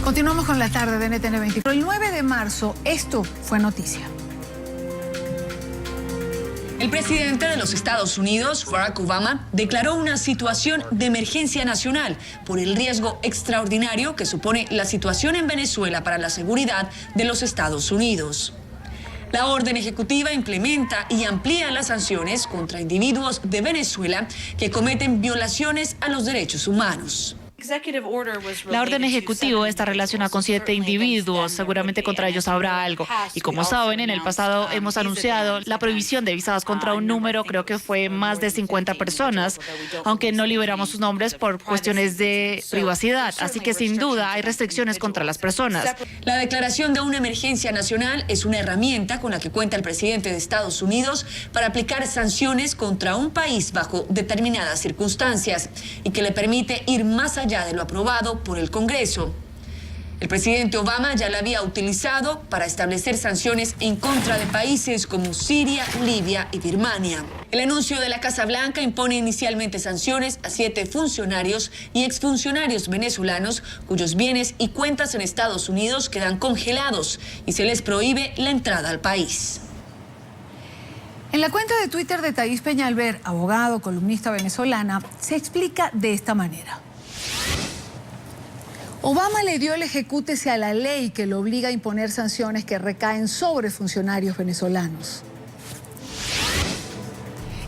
Continuamos con la tarde de NTN 24. El 9 de marzo, esto fue noticia. El presidente de los Estados Unidos, Barack Obama, declaró una situación de emergencia nacional por el riesgo extraordinario que supone la situación en Venezuela para la seguridad de los Estados Unidos. La orden ejecutiva implementa y amplía las sanciones contra individuos de Venezuela que cometen violaciones a los derechos humanos. La orden ejecutiva está relacionada con 7 individuos, seguramente contra ellos habrá algo. Y como saben, en el pasado hemos anunciado la prohibición de visados contra un número, creo que fue más de 50 personas, aunque no liberamos sus nombres por cuestiones de privacidad. Así que sin duda hay restricciones contra las personas. La declaración de una emergencia nacional es una herramienta con la que cuenta el presidente de Estados Unidos para aplicar sanciones contra un país bajo determinadas circunstancias y que le permite ir más allá de lo aprobado por el Congreso. El presidente Obama ya la había utilizado para establecer sanciones en contra de países como Siria, Libia y Birmania. El anuncio de la Casa Blanca impone inicialmente sanciones a 7 funcionarios y exfuncionarios venezolanos cuyos bienes y cuentas en Estados Unidos quedan congelados y se les prohíbe la entrada al país. En la cuenta de Twitter de Thaís Peñalver, abogado, columnista venezolana, se explica de esta manera. Obama le dio el ejecútese a la ley que lo obliga a imponer sanciones que recaen sobre funcionarios venezolanos.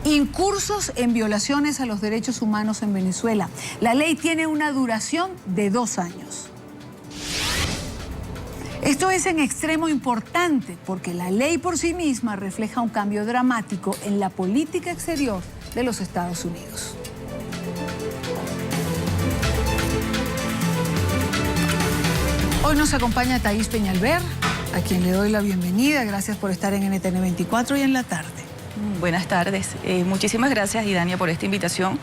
Incursos en violaciones a los derechos humanos en Venezuela. La ley tiene una duración de 2 años. Esto es en extremo importante porque la ley por sí misma refleja un cambio dramático en la política exterior de los Estados Unidos. Hoy nos acompaña Thaís Peñalver, a quien le doy la bienvenida. Gracias por estar en NTN 24 y en la tarde. Buenas tardes. Muchísimas gracias, Idania, por esta invitación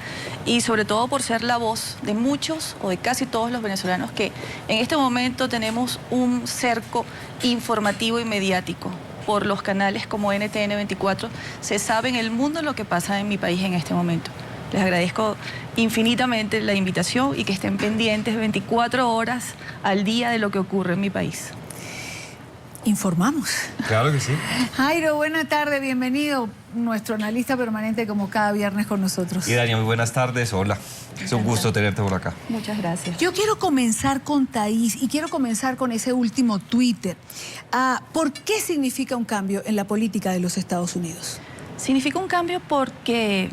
y sobre todo por ser la voz de muchos o de casi todos los venezolanos que en este momento tenemos un cerco informativo y mediático. Por los canales como NTN 24 se sabe en el mundo lo que pasa en mi país en este momento. Les agradezco infinitamente la invitación y que estén pendientes 24 horas al día de lo que ocurre en mi país. Informamos. Claro que sí. Jairo, buena tarde, bienvenido, nuestro analista permanente como cada viernes con nosotros. Y Dania, muy buenas tardes, hola. Es un gusto tenerte por acá. Muchas gracias. Yo quiero comenzar con Thaís y quiero comenzar con ese último Twitter. ¿Por qué significa un cambio en la política de los Estados Unidos? Significa un cambio porque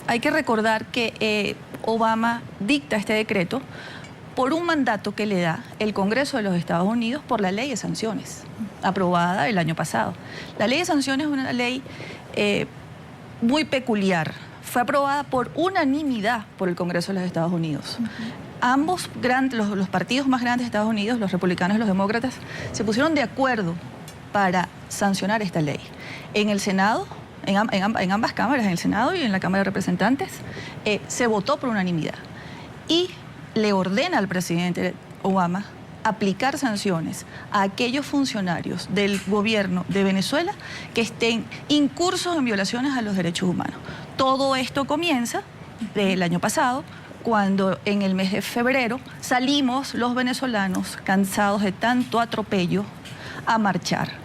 hay que recordar que Obama dicta este decreto por un mandato que le da el Congreso de los Estados Unidos por la ley de sanciones, aprobada el año pasado. La ley de sanciones es una ley muy peculiar. Fue aprobada por unanimidad por el Congreso de los Estados Unidos. Ambos los partidos más grandes de Estados Unidos, los republicanos y los demócratas, se pusieron de acuerdo para sancionar esta ley. En el Senado, en ambas cámaras, en el Senado y en la Cámara de Representantes, se votó por unanimidad. Y le ordena al presidente Obama aplicar sanciones a aquellos funcionarios del gobierno de Venezuela que estén incursos en violaciones a los derechos humanos. Todo esto comienza del año pasado, cuando en el mes de febrero salimos los venezolanos cansados de tanto atropello a marchar.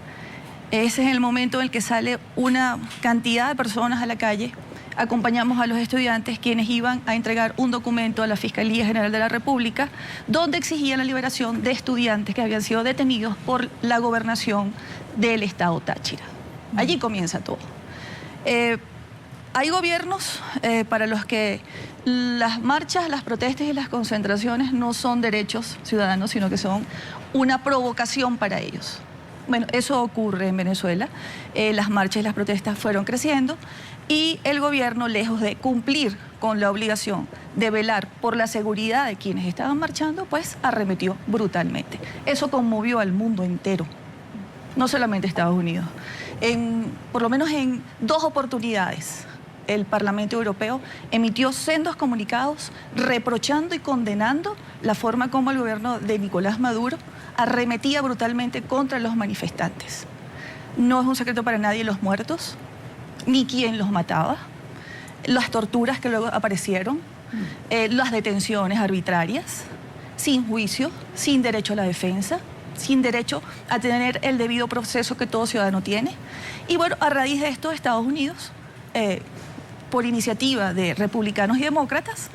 Ese es el momento en el que sale una cantidad de personas a la calle. Acompañamos a los estudiantes quienes iban a entregar un documento a la Fiscalía General de la República donde exigían la liberación de estudiantes que habían sido detenidos por la gobernación del estado Táchira. Allí comienza todo. Hay gobiernos para los que las marchas, las protestas y las concentraciones no son derechos ciudadanos, sino que son una provocación para ellos. Bueno, eso ocurre en Venezuela. Las marchas y las protestas fueron creciendo y el gobierno, lejos de cumplir con la obligación de velar por la seguridad de quienes estaban marchando, pues arremetió brutalmente. Eso conmovió al mundo entero, no solamente Estados Unidos. Por lo menos en 2 oportunidades, el Parlamento Europeo emitió sendos comunicados reprochando y condenando la forma como el gobierno de Nicolás Maduro arremetía brutalmente contra los manifestantes. No es un secreto para nadie los muertos, ni quién los mataba, las torturas que luego aparecieron, las detenciones arbitrarias. sin juicio, sin derecho a la defensa, sin derecho a tener el debido proceso que todo ciudadano tiene. Y bueno, a raíz de esto, Estados Unidos, por iniciativa de republicanos y demócratas,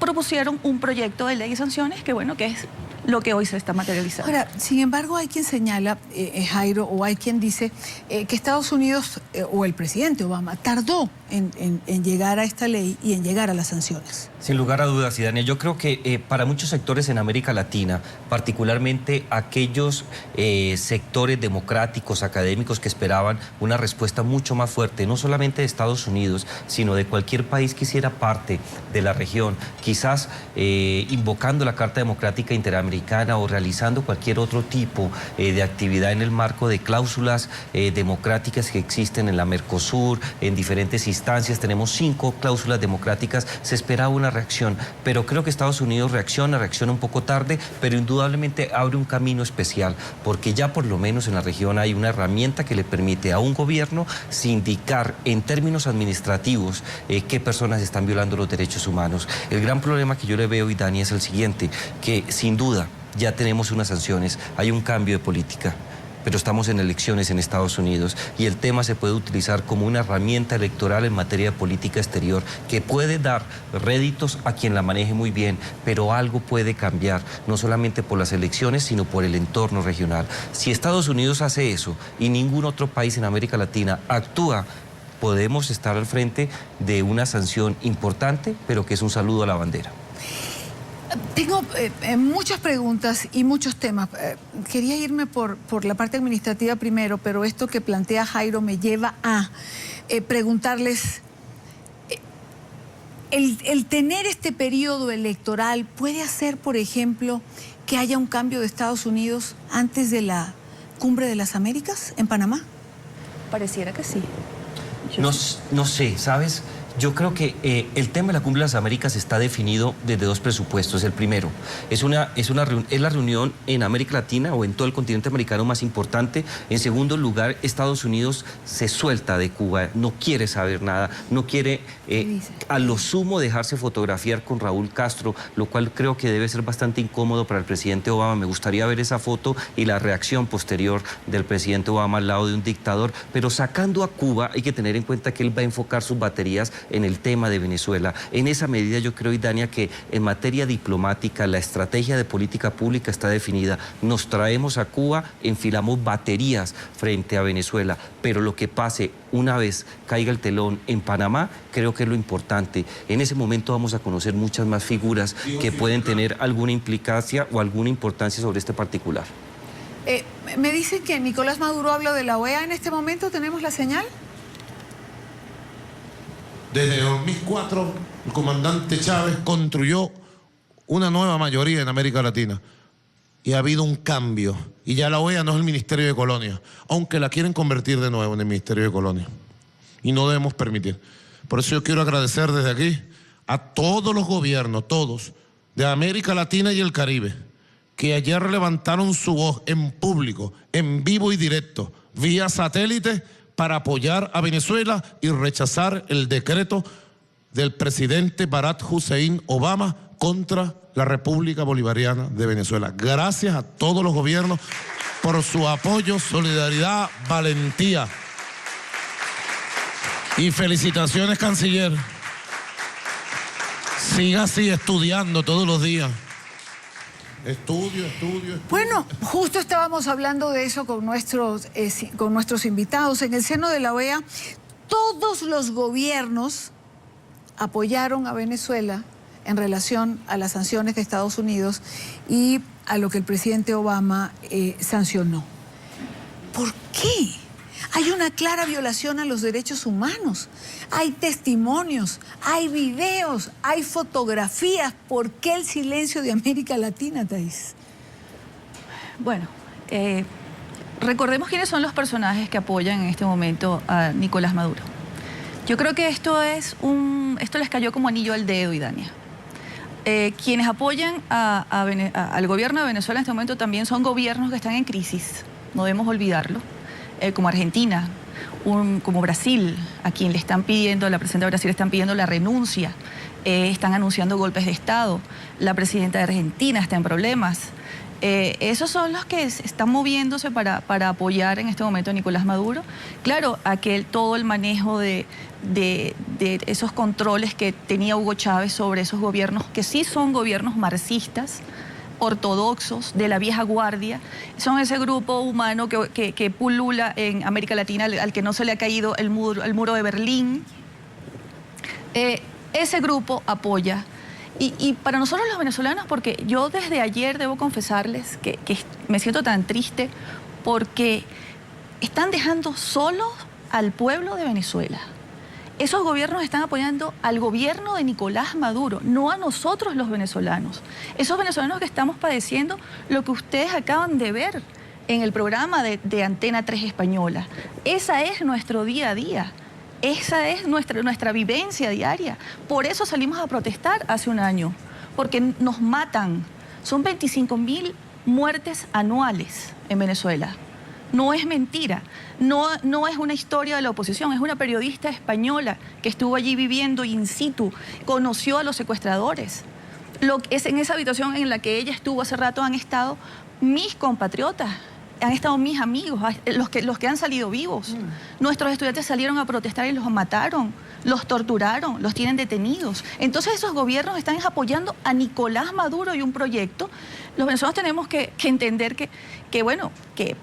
propusieron un proyecto de ley de sanciones que, bueno, que es lo que hoy se está materializando. Ahora, sin embargo, hay quien señala, Jairo, o hay quien dice que Estados Unidos, o el presidente Obama, tardó en llegar a esta ley y en llegar a las sanciones. Sin lugar a dudas, Daniel, yo creo que para muchos sectores en América Latina, particularmente aquellos sectores democráticos, académicos que esperaban una respuesta mucho más fuerte, no solamente de Estados Unidos, sino de cualquier país que hiciera parte de la región, quizás invocando la Carta Democrática Interamericana o realizando cualquier otro tipo de actividad en el marco de cláusulas democráticas que existen en la Mercosur, en diferentes instancias. Tenemos 5 cláusulas democráticas. Se esperaba una reacción, pero creo que Estados Unidos reacciona un poco tarde, pero indudablemente abre un camino especial, porque ya por lo menos en la región hay una herramienta que le permite a un gobierno sindicar en términos administrativos qué personas están violando los derechos humanos. El gran problema que yo le veo, y Dani, es el siguiente, que sin duda ya tenemos unas sanciones, hay un cambio de política, pero estamos en elecciones en Estados Unidos y el tema se puede utilizar como una herramienta electoral en materia de política exterior que puede dar réditos a quien la maneje muy bien, pero algo puede cambiar, no solamente por las elecciones, sino por el entorno regional. Si Estados Unidos hace eso y ningún otro país en América Latina actúa, podemos estar al frente de una sanción importante, pero que es un saludo a la bandera. Tengo muchas preguntas y muchos temas. Quería irme por la parte administrativa primero, pero esto que plantea Jairo me lleva a preguntarles, ¿el tener este periodo electoral puede hacer, por ejemplo, que haya un cambio de Estados Unidos antes de la Cumbre de las Américas en Panamá? Pareciera que sí. No sé, ¿sabes? Yo creo que el tema de la Cumbre de las Américas está definido desde 2 presupuestos. El primero es la reunión en América Latina o en todo el continente americano más importante. En segundo lugar, Estados Unidos se suelta de Cuba, no quiere saber nada, no quiere a lo sumo dejarse fotografiar con Raúl Castro, lo cual creo que debe ser bastante incómodo para el presidente Obama. Me gustaría ver esa foto y la reacción posterior del presidente Obama al lado de un dictador. Pero sacando a Cuba, hay que tener en cuenta que él va a enfocar sus baterías en el tema de Venezuela. En esa medida yo creo, Idania, que en materia diplomática la estrategia de política pública está definida. Nos traemos a Cuba, enfilamos baterías frente a Venezuela, pero lo que pase una vez caiga el telón en Panamá, creo que es lo importante. En ese momento vamos a conocer muchas más figuras que pueden tener alguna implicancia o alguna importancia sobre este particular. Me dicen que Nicolás Maduro habla de la OEA en este momento. ¿Tenemos la señal? Desde 2004, el comandante Chávez construyó una nueva mayoría en América Latina. Y ha habido un cambio. Y ya la OEA no es el Ministerio de Colonia, aunque la quieren convertir de nuevo en el Ministerio de Colonia. Y no debemos permitir. Por eso yo quiero agradecer desde aquí a todos los gobiernos, todos, de América Latina y el Caribe, que ayer levantaron su voz en público, en vivo y directo, vía satélite, para apoyar a Venezuela y rechazar el decreto del presidente Barack Hussein Obama contra la República Bolivariana de Venezuela. Gracias a todos los gobiernos por su apoyo, solidaridad, valentía. Y felicitaciones, canciller. Siga así estudiando todos los días. Estudio. Bueno, justo estábamos hablando de eso con nuestros invitados. En el seno de la OEA, todos los gobiernos apoyaron a Venezuela en relación a las sanciones de Estados Unidos y a lo que el presidente Obama sancionó. ¿Por qué? Hay una clara violación a los derechos humanos. Hay testimonios, hay videos, hay fotografías. ¿Por qué el silencio de América Latina, Thais? Bueno, recordemos quiénes son los personajes que apoyan en este momento a Nicolás Maduro. Yo creo que esto les cayó como anillo al dedo, Idania. Quienes apoyan al gobierno de Venezuela en este momento también son gobiernos que están en crisis, no debemos olvidarlo, como Argentina, como Brasil, a quien le están pidiendo, la presidenta de Brasil le están pidiendo la renuncia están anunciando golpes de Estado, la presidenta de Argentina está en problemas. Esos son los que están moviéndose para apoyar en este momento a Nicolás Maduro. Claro, todo el manejo de esos controles que tenía Hugo Chávez sobre esos gobiernos, que sí son gobiernos marxistas, ortodoxos, de la vieja guardia, son ese grupo humano que pulula en América Latina, al que no se le ha caído el muro de Berlín. Ese grupo apoya. Y para nosotros los venezolanos, porque yo desde ayer debo confesarles que me siento tan triste porque están dejando solos al pueblo de Venezuela. Esos gobiernos están apoyando al gobierno de Nicolás Maduro, no a nosotros los venezolanos. Esos venezolanos que estamos padeciendo lo que ustedes acaban de ver en el programa de Antena 3 Española. Esa es nuestro día a día. Esa es nuestra vivencia diaria. Por eso salimos a protestar hace un año, porque nos matan. Son 25.000 muertes anuales en Venezuela. No es mentira, no es una historia de la oposición, es una periodista española que estuvo allí viviendo in situ, conoció a los secuestradores. Es en esa habitación en la que ella estuvo hace rato han estado mis compatriotas. Han estado mis amigos, los que han salido vivos. Nuestros estudiantes salieron a protestar y los mataron, los torturaron, los tienen detenidos. Entonces esos gobiernos están apoyando a Nicolás Maduro y un proyecto. Los venezolanos tenemos que entender que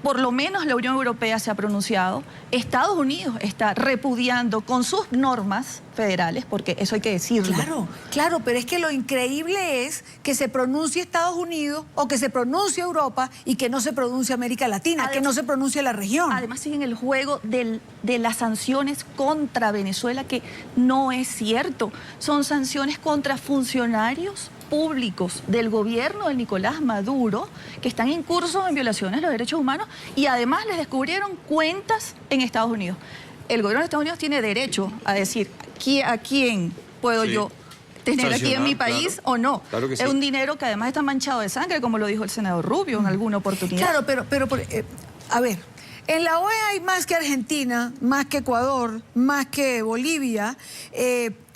por lo menos la Unión Europea se ha pronunciado. Estados Unidos está repudiando con sus normas federales, porque eso hay que decirlo. Claro, pero es que lo increíble es que se pronuncie Estados Unidos o que se pronuncie Europa y que no se pronuncie América Latina, que no se pronuncie la región. Además siguen el juego de las sanciones contra Venezuela, que no es cierto. Son sanciones contra funcionarios públicos del gobierno de Nicolás Maduro que están incursos en violaciones de los derechos humanos y además les descubrieron cuentas en Estados Unidos. El gobierno de Estados Unidos tiene derecho a decir a quién puedo yo tener aquí en mi país o no. Claro que sí. Es un dinero que además está manchado de sangre, como lo dijo el senador Rubio en alguna oportunidad. Claro, pero a ver, en la OEA hay más que Argentina, más que Ecuador, más que Bolivia,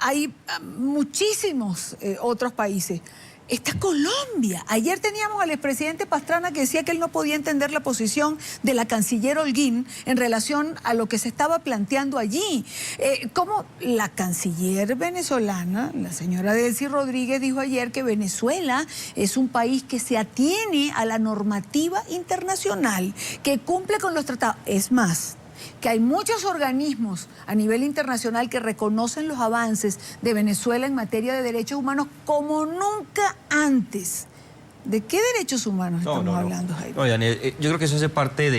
hay muchísimos otros países. Está Colombia. Ayer teníamos al expresidente Pastrana que decía que él no podía entender la posición de la canciller Holguín en relación a lo que se estaba planteando allí. Como la canciller venezolana, la señora Delcy Rodríguez, dijo ayer que Venezuela es un país que se atiene a la normativa internacional, que cumple con los tratados. Es más, que hay muchos organismos a nivel internacional que reconocen los avances de Venezuela en materia de derechos humanos como nunca antes. ¿De qué derechos humanos estamos hablando, Jaime? No, Daniel, yo creo que eso hace parte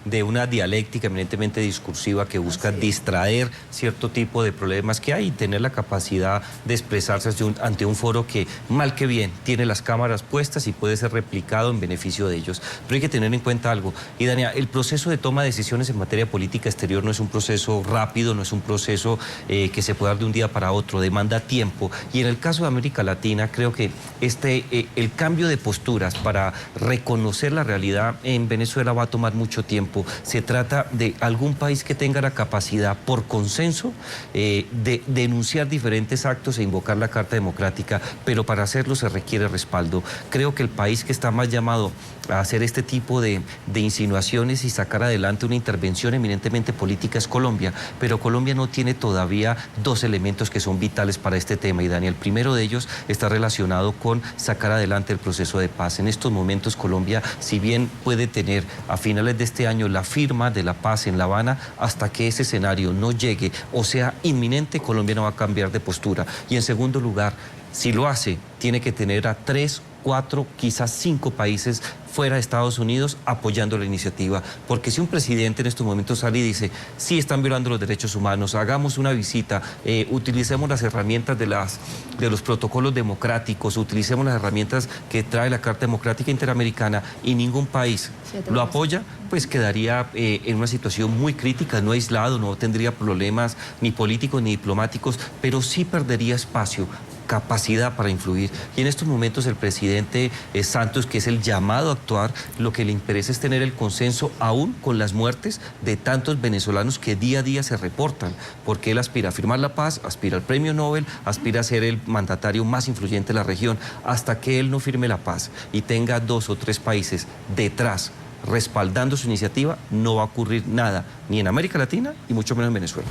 de una dialéctica eminentemente discursiva que busca distraer cierto tipo de problemas que hay y tener la capacidad de expresarse ante un foro que, mal que bien, tiene las cámaras puestas y puede ser replicado en beneficio de ellos. Pero hay que tener en cuenta algo. Y, Daniel, el proceso de toma de decisiones en materia política exterior no es un proceso rápido, no es un proceso que se puede dar de un día para otro, demanda tiempo. Y en el caso de América Latina, creo que el cambio de posturas para reconocer la realidad en Venezuela va a tomar mucho tiempo. Se trata de algún país que tenga la capacidad, por consenso, de denunciar diferentes actos e invocar la Carta Democrática, pero para hacerlo se requiere respaldo. Creo que el país que está más llamado a hacer este tipo de insinuaciones y sacar adelante una intervención eminentemente política es Colombia, pero Colombia no tiene todavía dos elementos que son vitales para este tema, y Daniel, el primero de ellos está relacionado con sacar adelante el proceso de paz. En estos momentos Colombia, si bien puede tener a finales de este año la firma de la paz en La Habana, hasta que ese escenario no llegue o sea inminente, Colombia no va a cambiar de postura. Y en segundo lugar, si lo hace, tiene que tener a 3, 4, quizás 5 países fuera de Estados Unidos apoyando la iniciativa, porque si un presidente en estos momentos sale y dice, sí están violando los derechos humanos, hagamos una visita, utilicemos las herramientas de los protocolos democráticos, utilicemos las herramientas que trae la Carta Democrática Interamericana, y ningún país lo apoya, pues quedaría en una situación muy crítica, no aislado, no tendría problemas ni políticos ni diplomáticos, pero sí perdería espacio capacidad para influir. Y en estos momentos el presidente Santos, que es el llamado a actuar, lo que le interesa es tener el consenso aún con las muertes de tantos venezolanos que día a día se reportan, porque él aspira a firmar la paz, aspira al premio Nobel, aspira a ser el mandatario más influyente de la región. Hasta que él no firme la paz y tenga 2 o 3 países detrás respaldando su iniciativa, no va a ocurrir nada, ni en América Latina y mucho menos en Venezuela.